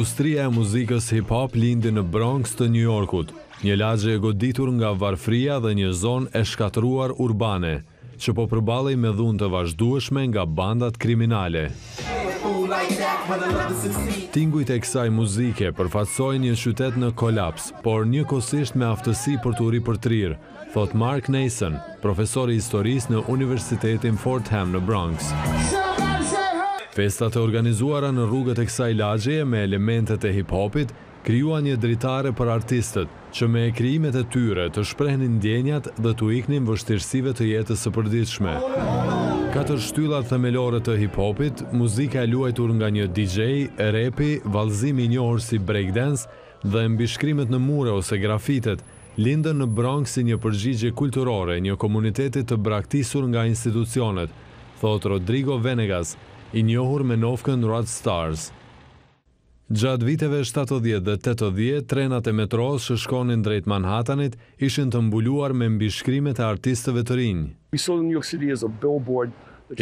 Industria e muzikës hip-hop lindi në Bronx të New Yorkut, një lagje e goditur nga varfëria dhe një zonë e shkatëruar urbane, që po përballej me dhunë të vazhdueshme nga bandat kriminale. Tingujt e kësaj muzike përfaqësojnë një qytet në kolaps, por njëkohësisht me aftësi për t'u ripërtrirë, thot Mark Nason, profesor i historisë në Universitetin Fordham në Bronx. Festat e organizuara në rrugët e kësaj lagjeje me elementet e hip-hopit krijuan një dritare për artistët, që me krijimet e tyre të shprehnin ndjenjat dhe t'u iknin vështirësive të jetës së përditshme. 4 shtyllat themelore të hip-hopit, muzika e luajtur nga një DJ, rapi, vallëzimi i njohur si breakdance dhe mbishkrimet në mure ose grafitet, lindën në Bronx si një përgjigje kulturore, një komuniteti të braktisur nga institucionet, thot Rodrigo Venegas, i njohur me nofkën Rod Stars. Gjatë viteve 70 dhe 80, trenat e metros që shkonin drejt Manhattanit ishin të mbuluar me mbishkrimet e artistëve të rinj.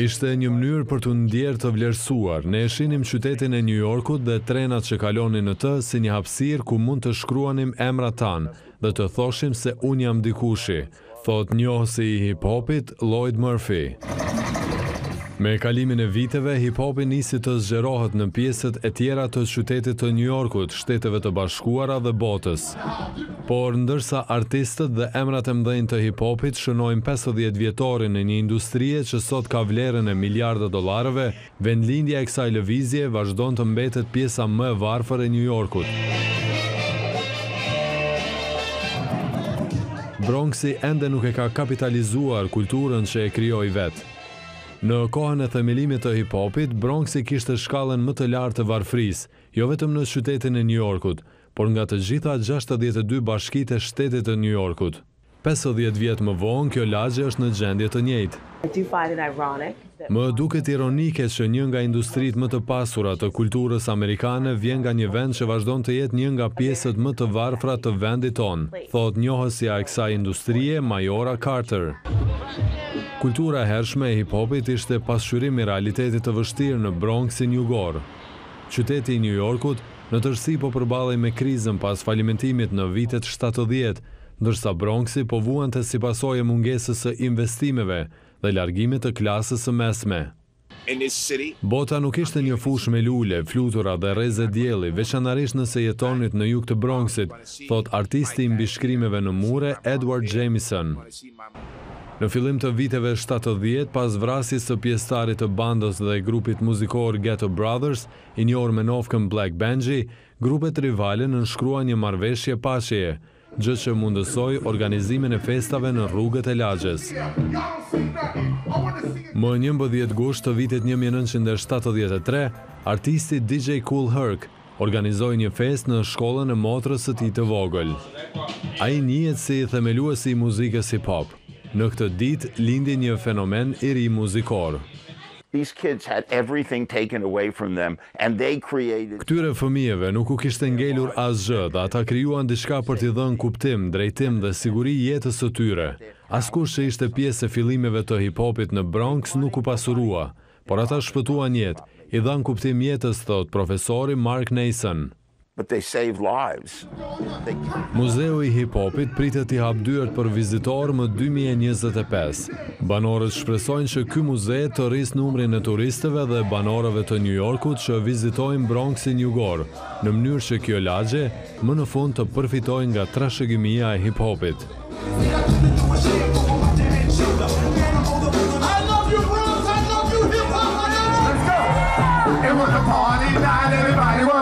Ishte një mënyrë për të ndjerë të vlerësuar. Ne e shinim qytetin e New Yorkut dhe trenat që kalonin në të si një hapësirë ku mund të shkruanim emrat tanë dhe të thoshim se unë jam dikushi, thot njohësi i hip-hopit Lloyd Murphy. Me kalimin e viteve, hip-hopi nisi të zgjerohet në pjesët e tjera të qytetit të New Yorkut, Shteteve të Bashkuara dhe botës. Por ndërsa artistët dhe emrat e mëdhenj të hip-hopit shënojnë 50 vjetorin në një industrie që sot ka vlerën e miliarda dollarëve, vendlindja e kësaj lëvizje vazhdon të mbetet pjesa më e varfër e New Yorkut. Bronxi ende nuk e ka kapitalizuar kulturën që e krijoi vetë. Në kohën e themelimit të hip-hopit, Bronxi kishte shkallën më të lartë të varfërisë, jo vetëm në qytetin e New Yorkut, por nga të gjitha 62 bashkitë e shtetit të New Yorkut. 50 vjet më vonë, kjo lagje është në gjendje të njëjtë. Më duket ironike që një nga industritë më të pasura të kulturës amerikane vjen nga një vend që vazhdon të jetë një nga pjesët më të varfra të vendit tonë, thot njohësja e kësaj industrie, Majora Carter. Kultura e hershme e hip-hopit ishte pasqyrim i realitetit të vështirë në Bronxin jugor. Qyteti i New Yorkut në tërësi po përballej me krizën pas falimentimit në vitet 70, ndërsa Bronxi po vuante si pasojë e mungesës së investimeve dhe largimit të klasës së mesme. Bota nuk ishte një fushë me lule, flutura dhe rreze dielli, veçanërisht nëse jetonit në jug të Bronxit, thot artisti i mbishkrimeve në mure Edward Jamison. Në fillim të viteve 70, pas vrasjes së pjesëtarit të bandës dhe grupit muzikor Ghetto Brothers, i njohur me nofkën Black Benji, grupet rivale nënshkruan një marrëveshje paqeje, gjë që mundësoi organizimin e festave në rrugët e lagjes. Më 11 gusht të vitit 1973, artisti DJ Kool Herc organizoi një festë në shkollën e motrës së tij të vogël. Ai njihet si themeluesi i muzikës hip-hop. Në këtë ditë lindi një fenomen i ri muzikor. Këtyre fëmijëve nuk u kishte ngelur asgjë dhe ata krijuan diçka për t'i dhënë kuptim, drejtim dhe siguri jetës së tyre. Askush që ishte pjesë e fillimeve të hip-hopit në Bronx nuk u pasurua, por ata shpëtuan jetë, i dhanë kuptim jetës, thot profesori Mark Nason. Muzeu i hip-hopit pritet t'i hap dyert për vizitorë më 2025. Banorët shpresojnë që ky muze të rrisë numrin e turistëve dhe banorëve të New Yorkut që vizitojnë Bronxin jugor, në mënyrë që kjo lagje më në fund të përfitojnë nga trashëgimia e hip-hopit. It was a party night, everybody was